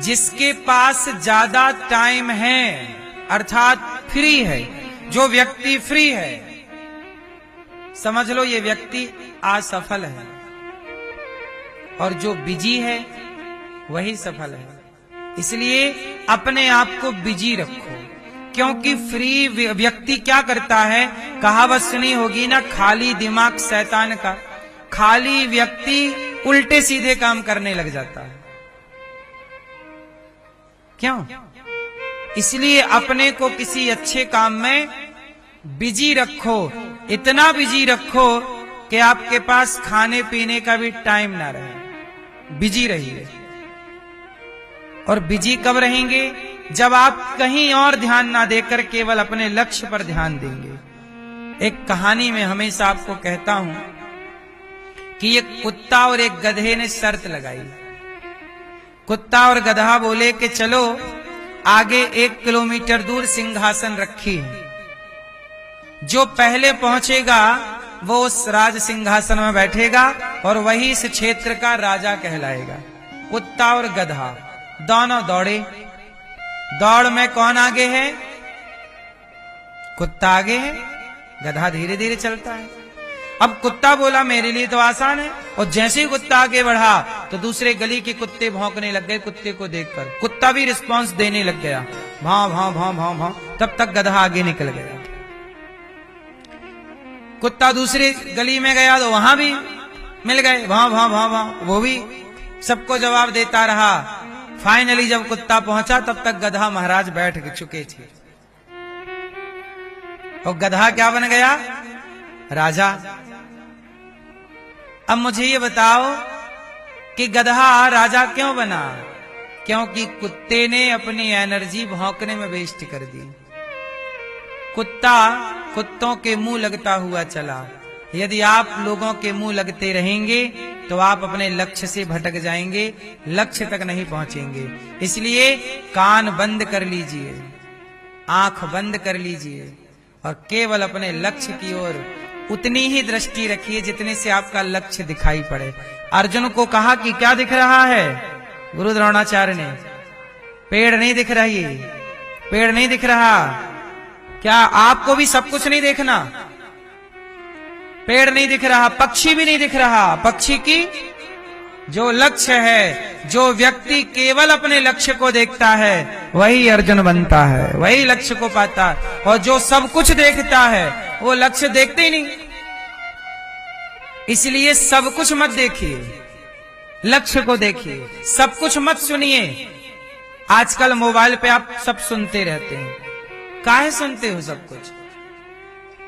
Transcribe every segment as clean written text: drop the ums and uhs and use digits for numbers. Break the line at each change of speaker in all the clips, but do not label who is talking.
जिसके पास ज्यादा टाइम है, अर्थात फ्री है, जो व्यक्ति फ्री है, समझ लो ये व्यक्ति असफल है, और जो बिजी है वही सफल है। इसलिए अपने आप को बिजी रखो, क्योंकि फ्री व्यक्ति क्या करता है, कहावत सुनी होगी ना, खाली दिमाग शैतान का। खाली व्यक्ति उल्टे सीधे काम करने लग जाता है। क्यों? इसलिए अपने को किसी अच्छे काम में बिजी रखो, इतना बिजी रखो कि आपके पास खाने पीने का भी टाइम ना रहे। बिजी रहिए। और बिजी कब रहेंगे? जब आप कहीं और ध्यान ना देकर केवल अपने लक्ष्य पर ध्यान देंगे। एक कहानी में हमेशा आपको कहता हूं कि एक कुत्ता और एक गधे ने शर्त लगाई। कुत्ता और गधा बोले कि चलो आगे 1 किलोमीटर दूर सिंहासन रखी है, जो पहले पहुंचेगा वो उस राज सिंहासन में बैठेगा और वही इस क्षेत्र का राजा कहलाएगा। कुत्ता और गधा दोनों दौड़े। दौड़ में कौन आगे है? कुत्ता आगे है, गधा धीरे धीरे चलता है। अब कुत्ता बोला मेरे लिए तो आसान है, और जैसे ही कुत्ता आगे बढ़ा तो दूसरे गली के कुत्ते भौंकने लग गए। कुत्ते को देखकर कुत्ता भी रिस्पांस देने लग गया, भाव भाव भाव भाव भाव। तब तक गधा आगे निकल गया। कुत्ता दूसरी गली में गया तो वहां भी मिल गए, भाव भाव भाव भाव। वो भी सबको जवाब देता रहा। फाइनली जब कुत्ता पहुंचा तब तक गधा महाराज बैठ चुके थे, और गधा क्या बन गया? राजा। अब मुझे ये बताओ कि गधा राजा क्यों बना? क्योंकि कुत्ते ने अपनी एनर्जी भौंकने में वेस्ट कर दी। कुत्ता कुत्तों के मुंह लगता हुआ चला। यदि आप लोगों के मुंह लगते रहेंगे तो आप अपने लक्ष्य से भटक जाएंगे, लक्ष्य तक नहीं पहुंचेंगे। इसलिए कान बंद कर लीजिए, आंख बंद कर लीजिए, और केवल अपने लक्ष्य की ओर उतनी ही दृष्टि रखिए जितने से आपका लक्ष्य दिखाई पड़े। अर्जुन को कहा कि क्या दिख रहा है? गुरु द्रोणाचार्य ने, पेड़ नहीं दिख रही, पेड़ नहीं दिख रहा। क्या आपको भी सब कुछ नहीं देखना? पेड़ नहीं दिख रहा, पक्षी भी नहीं दिख रहा। पक्षी की जो लक्ष्य है, जो व्यक्ति केवल अपने लक्ष्य को देखता है वही अर्जुन बनता है, वही लक्ष्य को पाता है। और जो सब कुछ देखता है वो लक्ष्य देखते ही नहीं। इसलिए सब कुछ मत देखिए, लक्ष्य को देखिए। सब कुछ मत सुनिए। आजकल मोबाइल पे आप सब सुनते रहते हैं। काहे सुनते हो सब कुछ?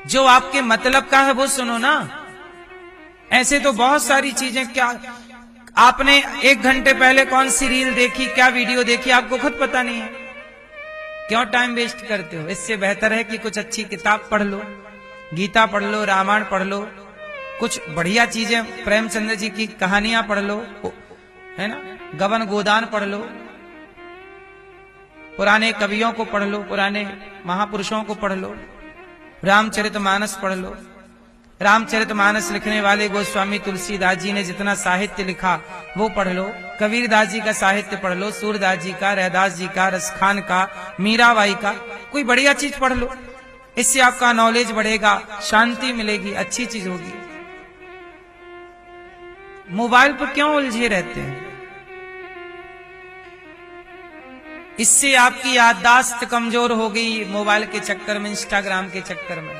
जो आपके मतलब का है वो सुनो ना। ऐसे तो बहुत सारी चीजें, क्या आपने 1 घंटे पहले कौन सी रील देखी, क्या वीडियो देखी, आपको खुद पता नहीं है। क्यों टाइम वेस्ट करते हो? इससे बेहतर है कि कुछ अच्छी किताब पढ़ लो, गीता पढ़ लो, रामायण पढ़ लो, कुछ बढ़िया चीजें, प्रेमचंद्र जी की कहानियां पढ़ लो, है ना, गबन गोदान पढ़ लो, पुराने कवियों को पढ़ लो, पुराने महापुरुषों को पढ़ लो, रामचरितमानस पढ़ लो। रामचरितमानस लिखने वाले गोस्वामी तुलसीदास जी ने जितना साहित्य लिखा वो पढ़ लो। कबीरदास जी का साहित्य पढ़ लो, सूरदास जी का, रैदास जी का, रसखान का, मीराबाई का, कोई बढ़िया चीज पढ़ लो। इससे आपका नॉलेज बढ़ेगा, शांति मिलेगी, अच्छी चीज होगी। मोबाइल पर क्यों उलझे रहते हैं? इससे आपकी याददाश्त कमजोर हो गई मोबाइल के चक्कर में, इंस्टाग्राम के चक्कर में।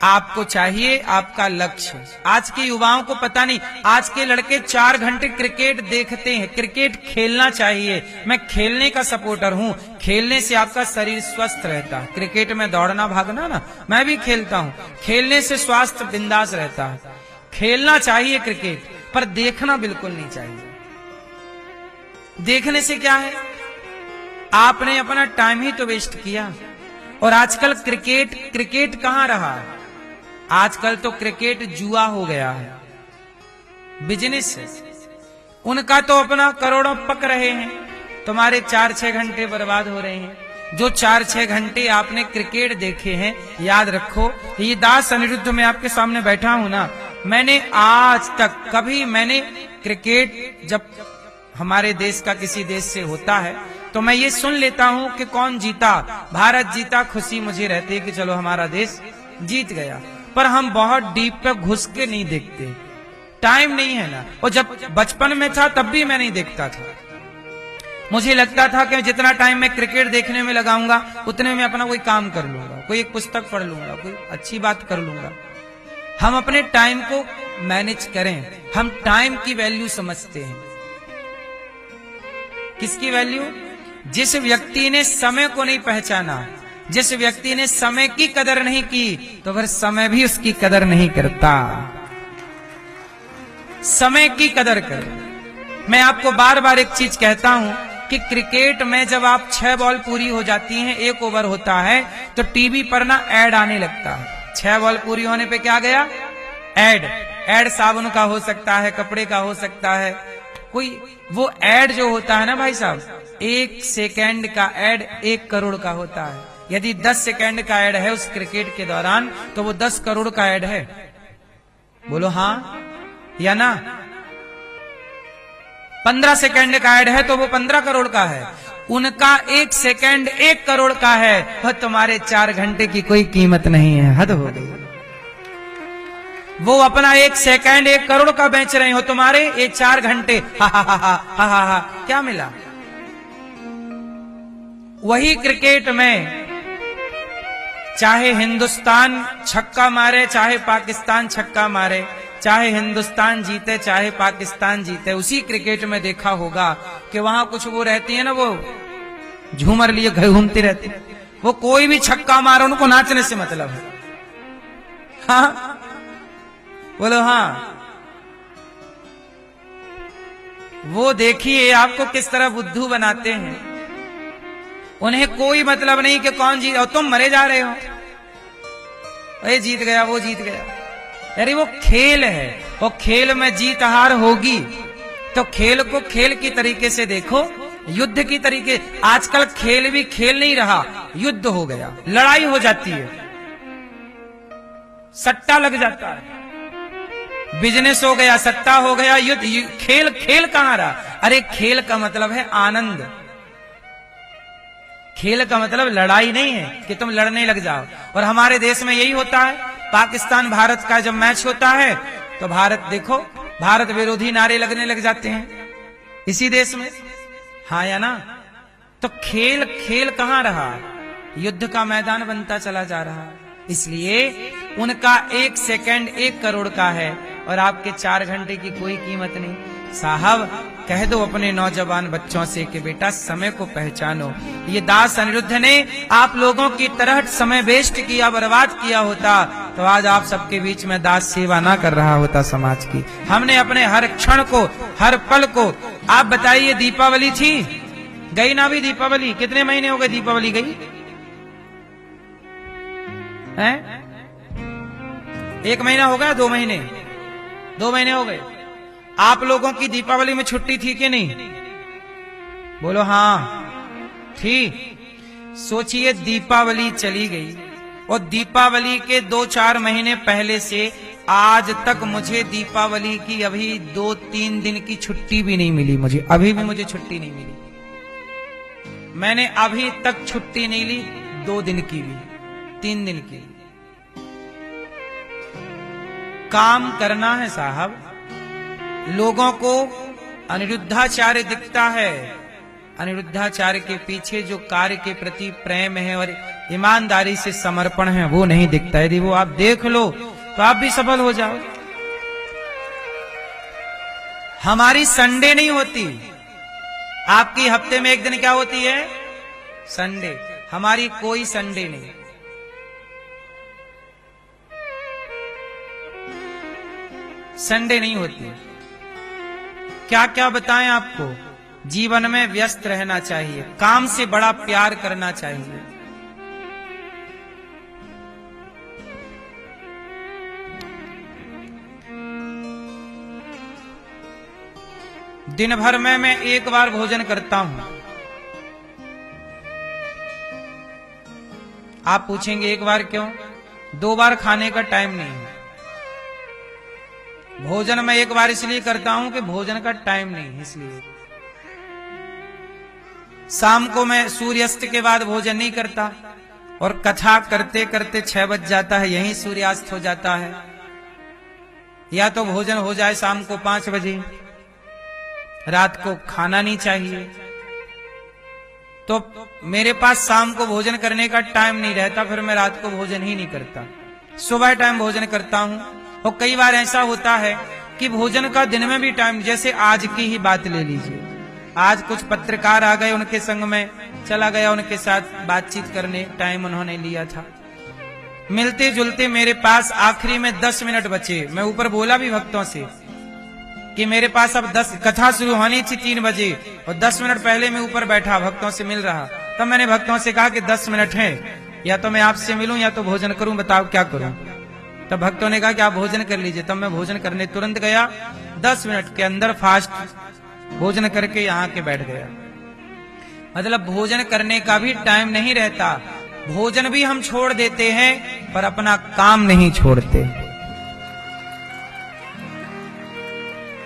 आपको चाहिए आपका लक्ष्य। आज के युवाओं को पता नहीं, आज के लड़के 4 घंटे क्रिकेट देखते हैं। क्रिकेट खेलना चाहिए, मैं खेलने का सपोर्टर हूं। खेलने से आपका शरीर स्वस्थ रहता है। क्रिकेट में दौड़ना भागना ना, मैं भी खेलता हूं। खेलने से स्वास्थ्य बिंदास रहता है। खेलना चाहिए क्रिकेट, पर देखना बिल्कुल नहीं चाहिए। देखने से क्या है? आपने अपना टाइम ही तो वेस्ट किया। और आजकल क्रिकेट कहां रहा? आजकल तो क्रिकेट जुआ हो गया है, बिजनेस है। उनका तो अपना करोड़ों पक रहे हैं, तुम्हारे 4-6 घंटे बर्बाद हो रहे हैं। जो 4-6 घंटे आपने क्रिकेट देखे हैं, याद रखो, ये दास अनिरुद्ध में आपके सामने बैठा हूं ना, मैंने आज तक कभी मैंने क्रिकेट जब हमारे देश का किसी देश से होता है तो मैं ये सुन लेता हूं कि कौन जीता, भारत जीता, खुशी मुझे रहती है कि चलो हमारा देश जीत गया, पर हम बहुत डीप पे घुस के नहीं देखते, टाइम नहीं है ना। और जब बचपन में था तब भी मैं नहीं देखता था, मुझे लगता था कि जितना टाइम मैं क्रिकेट देखने में लगाऊंगा उतने में अपना कोई काम कर लूंगा, कोई एक पुस्तक पढ़ लूंगा, कोई अच्छी बात कर लूंगा। हम अपने टाइम को मैनेज करें, हम टाइम की वैल्यू समझते हैं। किसकी वैल्यू? जिस व्यक्ति ने समय को नहीं पहचाना, जिस व्यक्ति ने समय की कदर नहीं की, तो फिर समय भी उसकी कदर नहीं करता। समय की कदर करें। मैं आपको बार बार एक चीज कहता हूं कि क्रिकेट में जब आप 6 बॉल पूरी हो जाती हैं, 1 ओवर होता है, तो टीवी पर ना ऐड आने लगता है। 6 बॉल पूरी होने पे क्या गया? ऐड साबुन का हो सकता है, कपड़े का हो सकता है, कोई वो ऐड जो होता है ना भाई साहब, 1 सेकेंड का ऐड 1 करोड़ का होता है। यदि 10 सेकेंड का ऐड है उस क्रिकेट के दौरान तो वो 10 करोड़ का ऐड है। बोलो हाँ या ना? 15 सेकेंड का ऐड है तो वो 15 करोड़ का है। उनका 1 सेकेंड 1 करोड़ का है, और तुम्हारे 4 घंटे की कोई कीमत नहीं है। हद हो गई। वो अपना 1 सेकेंड 1 करोड़ का बेच रहे हो, तुम्हारे ये 4 घंटे हा हा हा हा हा हा हा क्या मिला? वही क्रिकेट में चाहे हिंदुस्तान छक्का मारे, चाहे पाकिस्तान छक्का मारे, चाहे हिंदुस्तान जीते चाहे पाकिस्तान जीते, उसी क्रिकेट में देखा होगा कि वहां कुछ वो रहती है ना, वो झूमर लिए घूमती रहती, वो कोई भी छक्का मारो उनको नाचने से मतलब है। हाँ बोलो हाँ। वो देखिए आपको किस तरह बुद्धू बनाते हैं, उन्हें कोई मतलब नहीं कि कौन जीत, और तुम मरे जा रहे हो, ये जीत गया वो जीत गया। अरे वो खेल है, वो खेल में जीत हार होगी, तो खेल को खेल की तरीके से देखो, युद्ध की तरीके। आजकल खेल भी खेल नहीं रहा, युद्ध हो गया, लड़ाई हो जाती है, सट्टा लग जाता है, बिजनेस हो गया, सट्टा हो गया, युद्ध। खेल खेल कहां रहा? अरे खेल का मतलब है आनंद, खेल का मतलब लड़ाई नहीं है कि तुम लड़ने लग जाओ। और हमारे देश में यही होता है, पाकिस्तान भारत का जब मैच होता है तो भारत देखो, भारत विरोधी नारे लगने लग जाते हैं इसी देश में, हाँ या ना? तो खेल खेल कहां रहा? युद्ध का मैदान बनता चला जा रहा। इसलिए उनका 1 सेकेंड 1 करोड़ का है और आपके 4 घंटे की कोई कीमत नहीं। साहब कह दो अपने नौजवान बच्चों से कि बेटा समय को पहचानो। ये दास अनिरुद्ध ने आप लोगों की तरह समय वेस्ट किया, बर्बाद किया होता तो आज आप सबके बीच में दास सेवा ना कर रहा होता समाज की। हमने अपने हर क्षण को, हर पल को, आप बताइए दीपावली थी, गई ना भी दीपावली? कितने महीने हो गए दीपावली गई है? 1 महीना हो गया? 2 महीने? 2 महीने हो गए। आप लोगों की दीपावली में छुट्टी थी कि नहीं? बोलो हाँ थी। सोचिए दीपावली चली गई और दीपावली के 2-4 महीने पहले से आज तक मुझे दीपावली की अभी 2-3 दिन की छुट्टी भी नहीं मिली। मुझे अभी भी मुझे छुट्टी नहीं मिली। मैंने अभी तक छुट्टी नहीं ली, 2 दिन की भी, 3 दिन की। काम करना है साहब। लोगों को अनिरुद्धाचार्य दिखता है, अनिरुद्धाचार्य के पीछे जो कार्य के प्रति प्रेम है और ईमानदारी से समर्पण है वो नहीं दिखता। यदि वो आप देख लो तो आप भी सफल हो जाओ। हमारी संडे नहीं होती, आपकी हफ्ते में 1 दिन क्या होती है? संडे। हमारी कोई संडे नहीं। संडे नहीं होती। क्या क्या बताएं आपको? जीवन में व्यस्त रहना चाहिए, काम से बड़ा प्यार करना चाहिए। दिन भर में मैं 1 बार भोजन करता हूं। आप पूछेंगे 1 बार क्यों? 2 बार खाने का टाइम नहीं है। भोजन मैं एक बार इसलिए करता हूं कि भोजन का टाइम नहीं है, इसलिए शाम को मैं सूर्यास्त के बाद भोजन नहीं करता, और कथा करते करते 6 बज जाता है, यहीं सूर्यास्त हो जाता है। या तो भोजन हो जाए शाम को 5 बजे, रात को खाना नहीं चाहिए, तो मेरे पास शाम को भोजन करने का टाइम नहीं रहता, फिर मैं रात को भोजन ही नहीं करता, सुबह टाइम भोजन करता हूं। और कई बार ऐसा होता है कि भोजन का दिन में भी टाइम, जैसे आज की ही बात ले लीजिए, आज कुछ पत्रकार आ गए, उनके संग में चला गया, उनके साथ बातचीत करने टाइम उन्होंने लिया था। मिलते जुलते मेरे पास आखिरी में 10 मिनट बचे, मैं ऊपर बोला भी भक्तों से कि मेरे पास अब 10, कथा शुरू होनी थी 3 बजे, और 10 मिनट पहले मैं ऊपर बैठा भक्तों से मिल रहा। तब मैंने भक्तों से कहा कि 10 मिनट है, या तो मैं आपसे मिलूं या तो भोजन करूं, बताओ क्या करूं। तब भक्तों ने कहा कि आप भोजन कर लीजिए। तब मैं भोजन करने तुरंत गया, 10 मिनट के अंदर फास्ट भोजन करके यहाँ के बैठ गया। मतलब भोजन करने का भी टाइम नहीं रहता, भोजन भी हम छोड़ देते हैं पर अपना काम नहीं छोड़ते।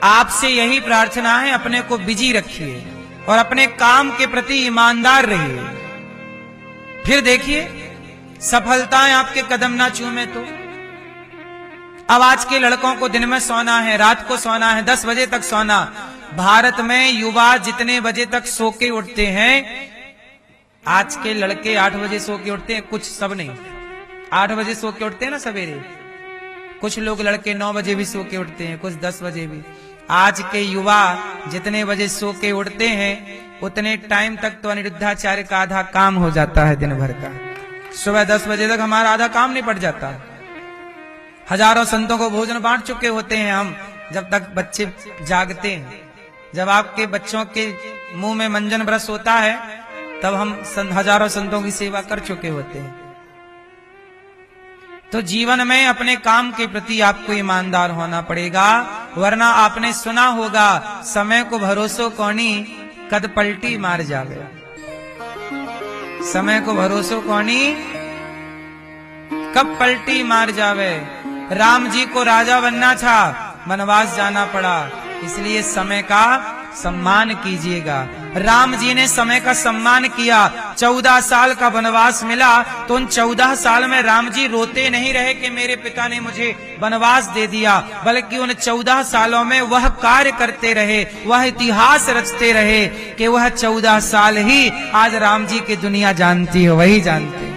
आपसे यही प्रार्थना है, अपने को बिजी रखिए और अपने काम के प्रति ईमानदार रहिए, फिर देखिए सफलताएं आपके कदम ना चूमे तो। अब आज के लड़कों को दिन में सोना है, रात को सोना है, 10 बजे तक सोना। भारत में युवा जितने बजे तक सो के उठते हैं, आज के लड़के 8 बजे सो के उठते हैं, कुछ सब नहीं, 8 बजे सो के उठते हैं ना सवेरे, कुछ लोग लड़के 9 बजे भी सो के उठते हैं, कुछ 10 बजे भी। आज के युवा जितने बजे सो के उठते हैं, उतने टाइम तक तो अनिरुद्धाचार्य का आधा काम हो जाता है दिन भर का। सुबह 10 बजे तक हमारा आधा काम निपट जाता है। हजारों संतों को भोजन बांट चुके होते हैं हम, जब तक बच्चे जागते हैं। जब आपके बच्चों के मुंह में मंजन ब्रश होता है, तब हम हजारों संतों की सेवा कर चुके होते हैं। तो जीवन में अपने काम के प्रति आपको ईमानदार होना पड़ेगा, वरना आपने सुना होगा, समय को भरोसो कौनी कद पलटी मार जावे। समय को भरोसो कौनी कब पलटी मार जावे। राम जी को राजा बनना था, वनवास जाना पड़ा, इसलिए समय का सम्मान कीजिएगा। राम जी ने समय का सम्मान किया, 14 साल का वनवास मिला, तो उन 14 साल में राम जी रोते नहीं रहे कि मेरे पिता ने मुझे वनवास दे दिया, बल्कि उन 14 सालों में वह कार्य करते रहे, वह इतिहास रचते रहे कि वह 14 साल ही आज राम जी की दुनिया जानती है, वही जानते हैं।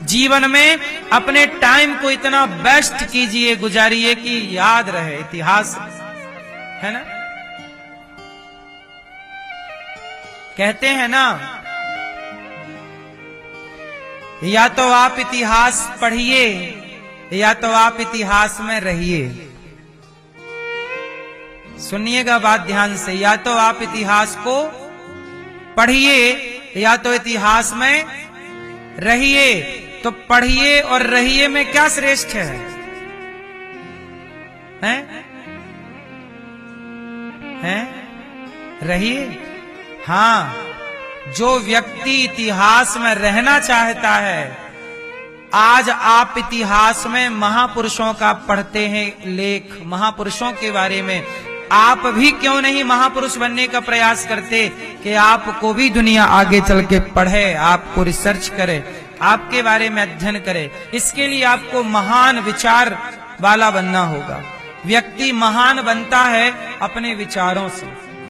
जीवन में अपने टाइम को इतना बेस्ट कीजिए, गुजारिए कि याद रहे, इतिहास है ना। कहते हैं ना, या तो आप इतिहास पढ़िए या तो आप इतिहास में रहिए। सुनिएगा बात ध्यान से, या तो आप इतिहास को पढ़िए या तो इतिहास में रहिए। तो पढ़िए और रहिए में क्या श्रेष्ठ है? हैं? रहिए। हाँ, जो व्यक्ति इतिहास में रहना चाहता है, आज आप इतिहास में महापुरुषों का पढ़ते हैं लेख, महापुरुषों के बारे में, आप भी क्यों नहीं महापुरुष बनने का प्रयास करते कि आपको भी दुनिया आगे चल के पढ़े, आपको रिसर्च करे, आपके बारे में अध्ययन करे। इसके लिए आपको महान विचार वाला बनना होगा। व्यक्ति महान बनता है अपने विचारों से।